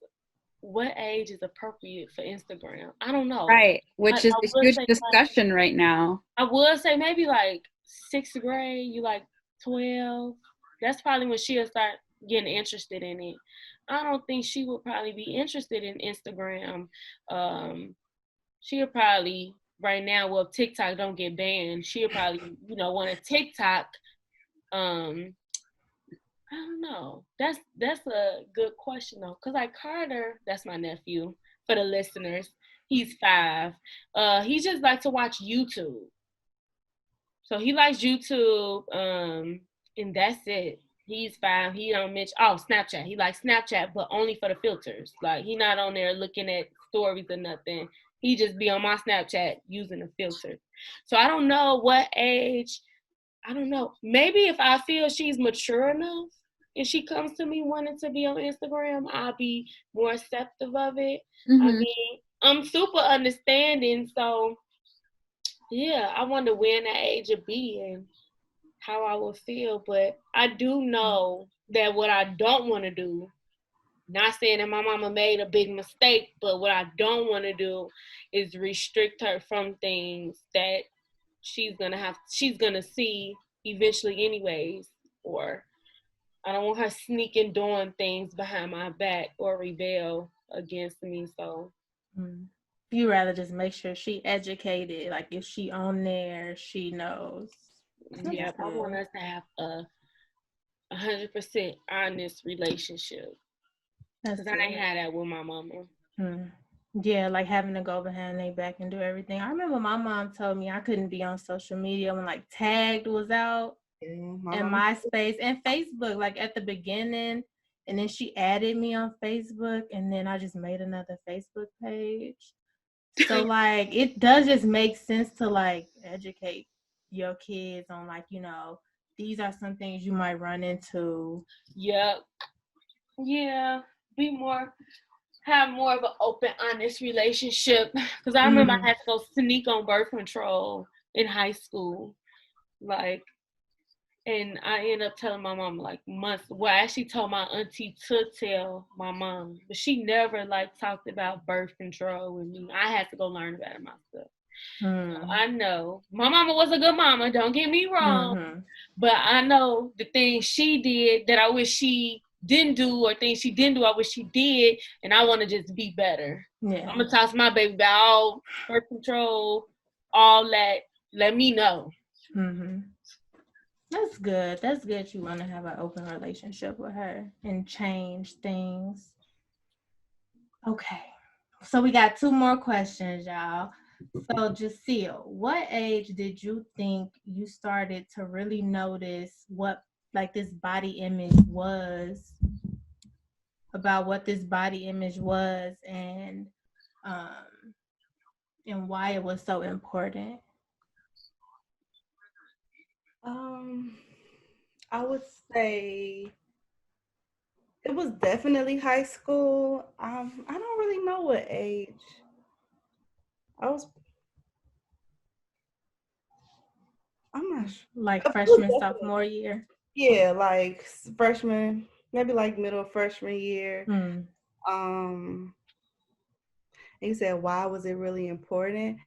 what age is appropriate for Instagram? I don't know. Right, which is I a would huge say discussion right now. I would say maybe like 6th grade. You like 12. That's probably when she'll start getting interested in it. I don't think she would probably be interested in Instagram. Um, she'll probably right now, well, if TikTok don't get banned, she'll probably want a TikTok. Um, I don't know. That's a good question though, cause like Carter, that's my nephew. For the listeners, he's 5. He just likes to watch YouTube. So he likes YouTube, and that's it. He's 5. He don't mention Snapchat. He likes Snapchat, but only for the filters. Like he not on there looking at stories or nothing. He just be on my Snapchat using the filter. So I don't know what age. I don't know. Maybe if I feel she's mature enough and she comes to me wanting to be on Instagram, I'll be more receptive of it. I Mm-hmm. mean, I'm super understanding, so yeah, I wonder when that age would be and how I would feel. But I do know that what I don't want to do, not saying that my mama made a big mistake, but what I don't want to do is restrict her from things that she's gonna see eventually anyways. Or I don't want her sneaking doing things behind my back or rebel against me. So You rather just make sure she educated, like if she on there, she knows. yeah, I want us to have a 100% honest relationship. Because I ain't had that with my mama. Yeah, like having to go behind their back and do everything. I remember my mom told me I couldn't be on social media when like Tagged was out and MySpace and Facebook, like at the beginning. And then she added me on Facebook, and then I just made another Facebook page. So like it does just make sense to like educate your kids on like, these are some things you might run into. Yep. Yeah. Have more of an open, honest relationship. Because I remember I had to go sneak on birth control in high school. Like, and I ended up telling my mom like months. Well, I actually told my auntie to tell my mom, but she never like talked about birth control with me. I had to go learn about it myself. So I know my mama was a good mama. Don't get me wrong, but I know the things she did that I wish she didn't do, or things she didn't do I wish she did, and I want to just be better. Yeah. I'm gonna toss my baby about all birth control, all that. Let me know. That's good. That's good. You want to have an open relationship with her and change things. Okay. So we got 2 more questions, y'all. So Jacille, what age did you think you started to really notice what like this body image was, about what this body image was, and why it was so important? I would say it was definitely high school. I don't really know what age. I'm not sure. Like freshman, sophomore year? Yeah, like freshman, maybe like middle of freshman year. Hmm. And you said, why was it really important?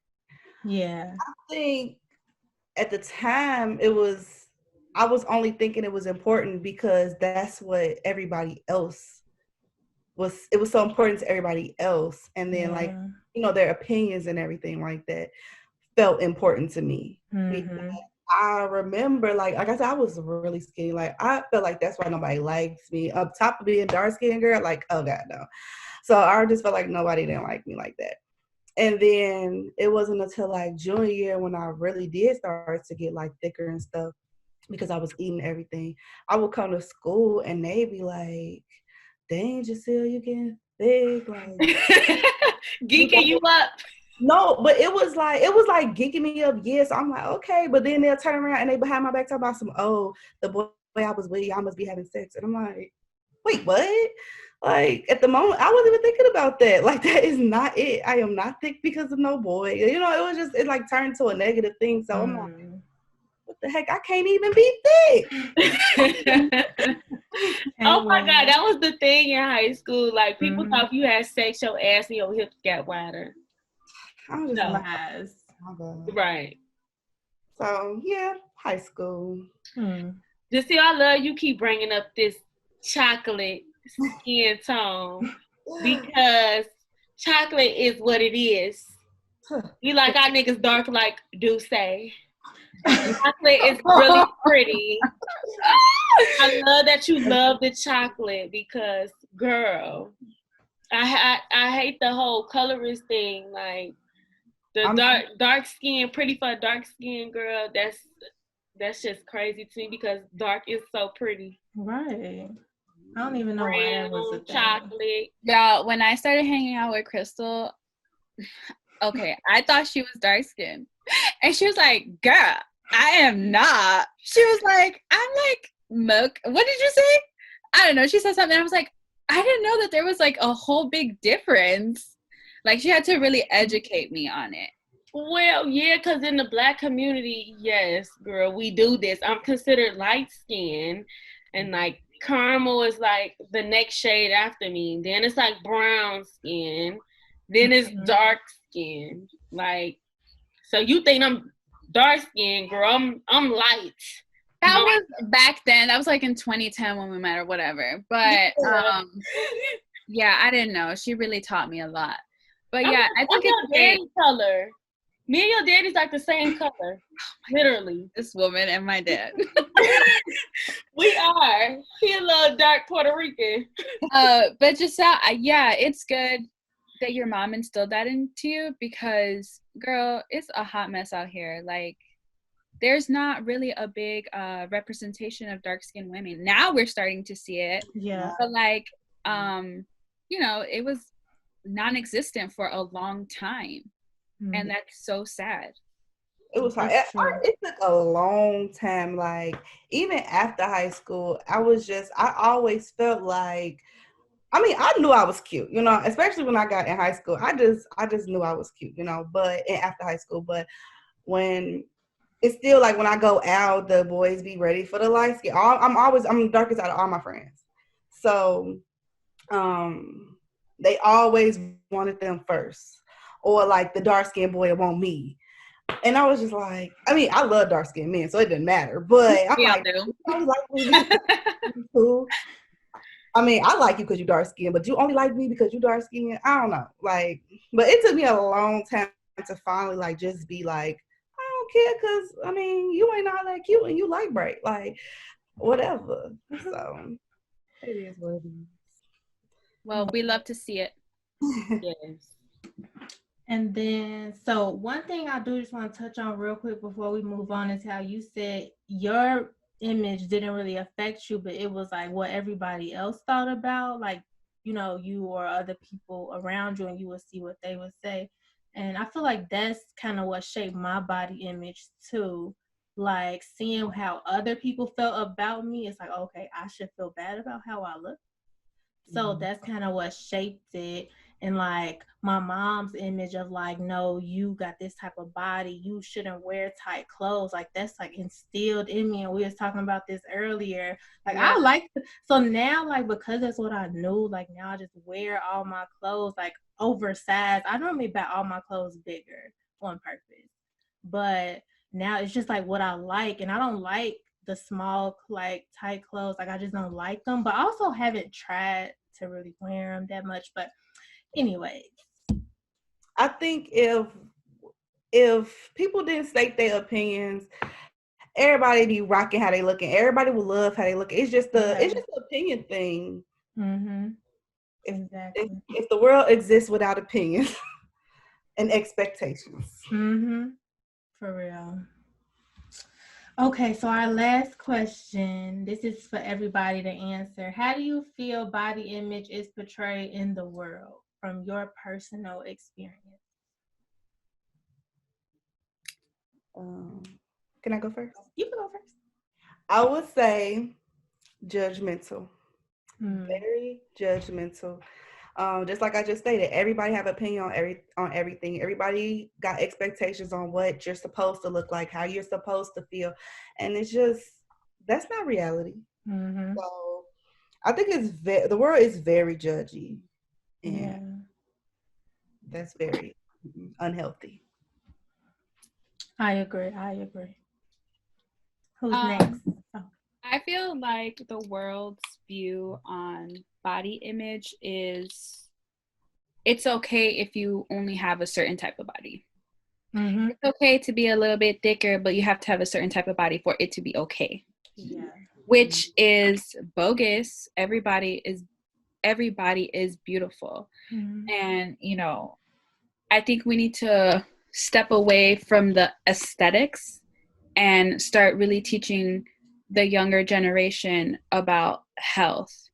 Yeah. I think at the time I was only thinking it was important because that's what everybody else it was so important to everybody else. And then like, Yeah. their opinions and everything like that felt important to me. Because Mm-hmm. I remember like I said, I was really skinny. Like I felt like that's why nobody likes me. Up top of being dark skinned girl, like, oh God, no. So I just felt like nobody didn't like me like that. And then it wasn't until like junior year when I really did start to get like thicker and stuff because I was eating everything. I would come to school and they'd be like, dang, Giselle, you getting thick. Like, Geeking you up. no, but it was like geeking me up. Yes, I'm like, okay. But then they'll turn around and they behind my back talk about some, oh, the boy I was with, y'all must be having sex. And I'm like, wait, what? Like at the moment, I wasn't even thinking about that. Like that is not it. I am not thick because of no boy. It was just it like turned to a negative thing. So I'm like, what the heck? I can't even be thick. Oh my God, that was the thing in high school. Like people Mm-hmm. thought if you had sex, your ass and your hips got wider. I'm just No. like, Lies. oh my God. Right. So yeah, high school. Just see, I love you keep bringing up this chocolate skin tone because chocolate is what it is. You like our niggas dark like Duce. Chocolate is really pretty. I love that you love the chocolate because, girl, I hate the whole colorist thing. Like the dark skin, pretty for a dark skin girl. That's just crazy to me because dark is so pretty. Right. I don't even know why that was a thing. Chocolate. Yeah, when I started hanging out with Crystal, okay, I thought she was dark skinned. And she was like, girl, I am not. She was like, I'm like milk. What did you say? I don't know. She said something. I was like, I didn't know that there was like a whole big difference. Like she had to really educate me on it. Well, yeah, because in the Black community, yes, girl, we do this. I'm considered light skinned, and like caramel is like the next shade after me. Then it's like brown skin. Then it's dark skin. Like, so you think I'm dark skinned, girl? I'm light. That was back then. That was like in 2010 when we met or whatever. But yeah, I didn't know. She really taught me a lot. But yeah, I think it's your daddy color. Me and your daddy's like the same color. Literally. This woman and my dad. We are. He a little dark Puerto Rican. But just yeah, it's good that your mom instilled that into you because, girl, it's a hot mess out here. Like, there's not really a big representation of dark-skinned women. Now we're starting to see it. Yeah. But like, it was non-existent for a long time. And that's so sad. It was hard. It took a long time. Like even after high school, I always felt like, I knew I was cute, especially when I got in high school. I just knew I was cute, but after high school, but when it's still like when I go out, the boys be ready for the light skin. I'm the darkest out of all my friends. So, they always wanted them first. Or like the dark skinned boy want me. And I was just like, I love dark skinned men, so it didn't matter. But I'm like, you only like me because I like you because you dark skinned, but you only like me because you dark skinned. I don't know. Like, but it took me a long time to finally like just be like, I don't care because you ain't all that cute and you like bright. Like, whatever. So it is what it is. Well, we love to see it. Yes. And then, so one thing I do just want to touch on real quick before we move on is how you said your image didn't really affect you, but it was like what everybody else thought about, like, you or other people around you, and you would see what they would say. And I feel like that's kind of what shaped my body image too. Like seeing how other people felt about me, it's like, okay, I should feel bad about how I look. So that's kind of what shaped it. And like my mom's image of like, no, you got this type of body, you shouldn't wear tight clothes. Like that's like instilled in me. And we was talking about this earlier. Like I like, so now like, because that's what I knew, like now I just wear all my clothes like oversized. I normally buy all my clothes bigger on purpose. But now it's just like what I like. And I don't like the small, like tight clothes. Like I just don't like them. But I also haven't tried to really wear them that much. But anyway, I think if people didn't state their opinions, everybody be rocking how they looking. Everybody will love how they look. It's just it's just an opinion thing. Mm-hmm. Exactly. If the world exists without opinions and expectations. Mm-hmm. For real. Okay, so our last question. This is for everybody to answer. How do you feel body image is portrayed in the world from your personal experience? Can I go first? You can go first. I would say judgmental. Very judgmental. Just like I just stated, everybody have opinion on everything. Everybody got expectations on what you're supposed to look like, how you're supposed to feel, and it's just that's not reality. Mm-hmm. So I think the world is very judgy, and that's very unhealthy. I agree. Who's next? Oh. I feel like the world's view on body image is it's okay if you only have a certain type of body. Mm-hmm. It's okay to be a little bit thicker, but you have to have a certain type of body for it to be okay. Yeah. Which is bogus. Everybody is beautiful. Mm-hmm. And, you know, I think we need to step away from the aesthetics and start really teaching the younger generation about health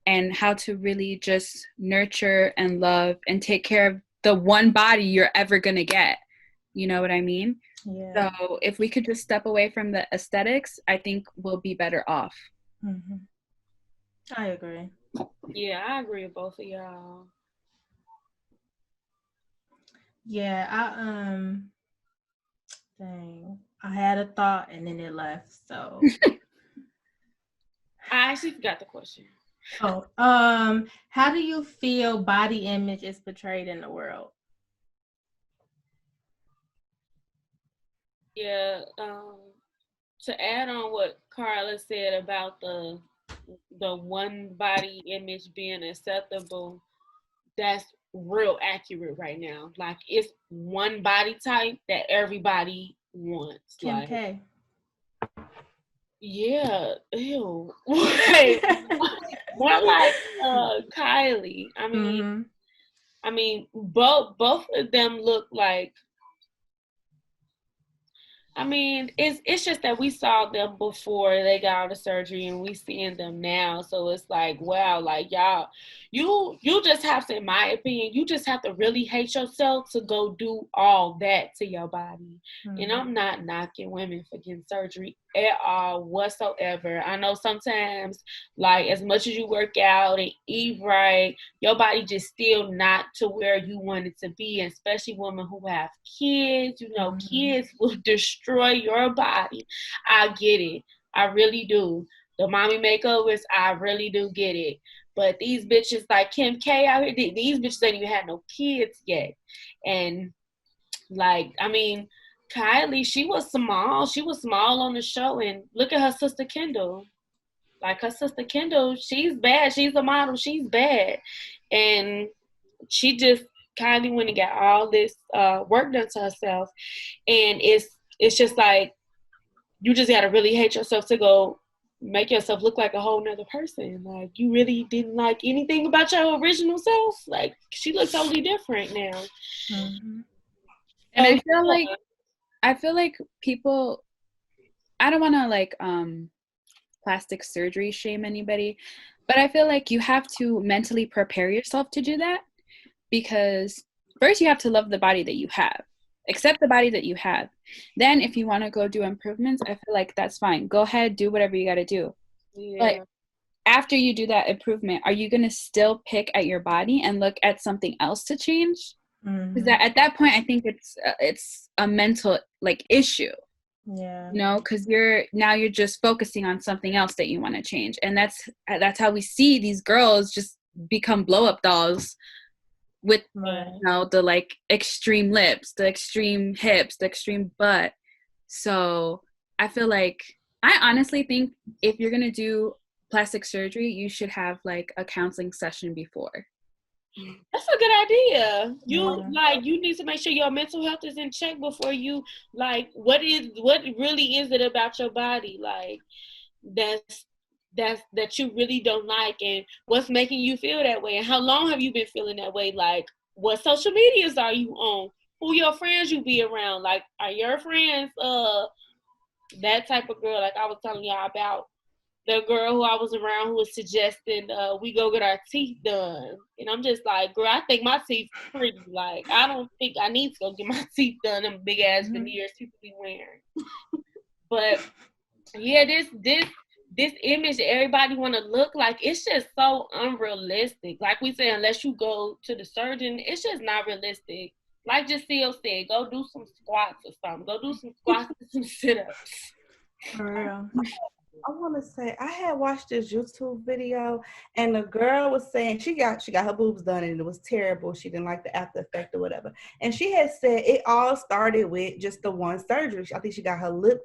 and how to really just nurture and love and take care of the one body you're ever going to get. You know what I mean? Yeah. So if we could just step away from the aesthetics, I think we'll be better off. Mm-hmm. I agree. Yeah, I agree with both of y'all. Yeah, dang. I had a thought and then it left, so. I actually forgot the question. Oh, how do you feel body image is portrayed in the world? Yeah, to add on what Carla said about the one body image being acceptable, that's real accurate right now. Like it's one body type that everybody wants. Kim like, K. Yeah, ew. More like Kylie. I mean, both of them look like. I mean, it's just that we saw them before they got out of surgery, and we seeing them now. So it's like, wow, like y'all, you just have to, in my opinion, you just have to really hate yourself to go do all that to your body. And I'm not knocking women for getting surgery at all whatsoever. I know sometimes, like as much as you work out and eat right, your body just still not to where you want it to be. And especially women who have kids, you know, kids will destroy your body. I get it. I really do. The mommy makeovers, I really do get it. But these bitches like Kim K out here, these bitches ain't even had no kids yet. And like, I mean, Kylie, she was small. She was small on the show. And look at her sister Kendall. Like her sister Kendall, she's bad. She's a model. She's bad. And she just Kylie went and got all this work done to herself. And it's just like, you just got to really hate yourself to go make yourself look like a whole nother person. Like you really didn't like anything about your original self. Like she looks totally different now. And I feel like people, I don't want to like plastic surgery shame anybody, but I feel like you have to mentally prepare yourself to do that, because first you have to love the body that you have, accept the body that you have. Then if you want to go do improvements, I feel like that's fine. Go ahead, do whatever you got to do. Yeah. But after you do that improvement, are you going to still pick at your body and look at something else to change? Because at that point, I think it's a mental like issue. Yeah. You know, because you're just focusing on something else that you want to change, and that's how we see these girls just become blow up dolls with you know, the like extreme lips, the extreme hips, the extreme butt. So I feel like, I honestly think if you're gonna do plastic surgery, you should have like a counseling session before. That's a good idea. You need to make sure your mental health is in check before you like what really is it about your body like that you really don't like, and what's making you feel that way, and how long have you been feeling that way, like what social medias are you on, who your friends you be around, like are your friends that type of girl like I was telling y'all about. The girl who I was around who was suggesting we go get our teeth done. And I'm just like, girl, I think my teeth pretty. Like, I don't think I need to go get my teeth done, them big ass veneers people be wearing. But yeah, this image that everybody want to look like, it's just so unrealistic. Like we said, unless you go to the surgeon, it's just not realistic. Like Jacelle said, go do some squats or something. Go do some squats and some sit-ups. For real. I want to say I had watched this YouTube video, and the girl was saying she got her boobs done and it was terrible. She didn't like the after effect or whatever. And she had said it all started with just the one surgery. I think she got her lip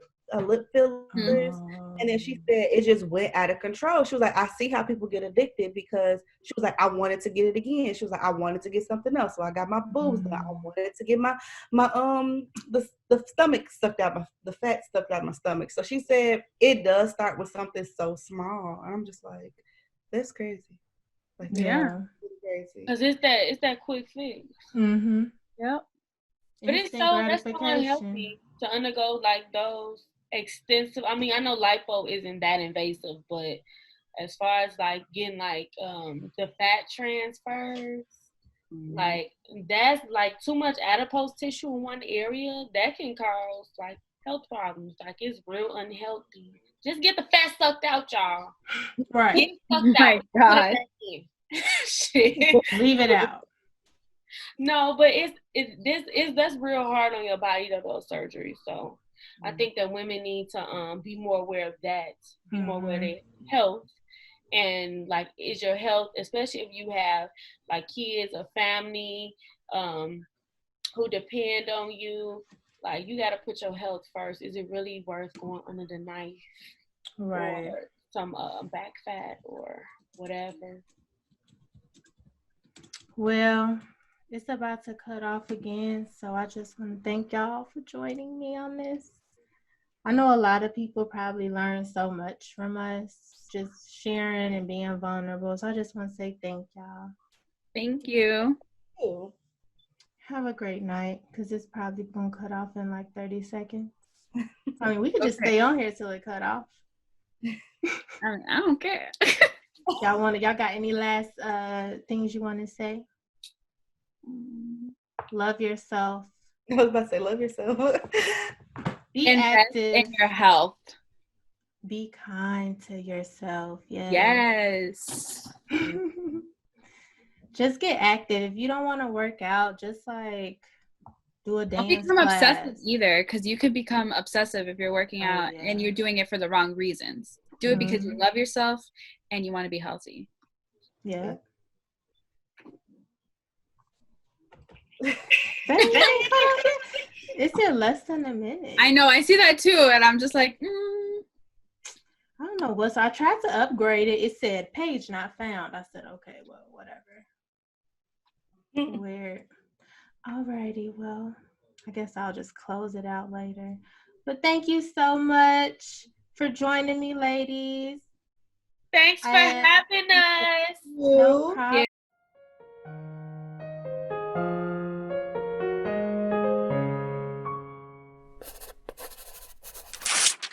fillers, and then she said it just went out of control. She was like, I see how people get addicted, because she was like, I wanted to get it again. She was like, I wanted to get something else, so I got my boobs done. I wanted to get my the stomach sucked out, the fat sucked out my stomach. So she said it does start with something so small. I'm just like, that's crazy. Like, yeah, crazy. Cause it's that quick fix. Yep. But that's so unhealthy to undergo like those extensive. I mean, I know lipo isn't that invasive, but as far as like getting like the fat transfers, like that's like too much adipose tissue in one area that can cause like health problems. Like it's real unhealthy. Just get the fat sucked out, y'all. Right. Get it sucked out. God. Shit. Leave it out. No, but that's real hard on your body to go surgery. So I think that women need to be more aware of that, be more aware of their health, and like is your health, especially if you have like kids or family who depend on you, like you got to put your health first. Is it really worth going under the knife, right, or some back fat or whatever? Well, it's about to cut off again, so I just want to thank y'all for joining me on this. I know a lot of people probably learned so much from us, just sharing and being vulnerable. So I just want to say thank y'all. Thank you. Have a great night, because it's probably going to cut off in like 30 seconds. I mean, we could just stay on here till it cut off. I don't care. Y'all got any last things you want to say? Love yourself. I was about to say, love yourself. Be Invest active in your health. Be kind to yourself. Yes. Just get active. If you don't want to work out, just like do a dance. Don't become class. obsessive either, because you could become obsessive if you're working out and you're doing it for the wrong reasons. Do it because you love yourself and you want to be healthy. Yeah. It's in less than a minute. I know. I see that too, and I'm just like, I don't know what. So I tried to upgrade it. It said page not found. I said, okay, well, whatever. Weird. Alrighty, well, I guess I'll just close it out later. But thank you so much for joining me, ladies. Thanks for having us. No problem.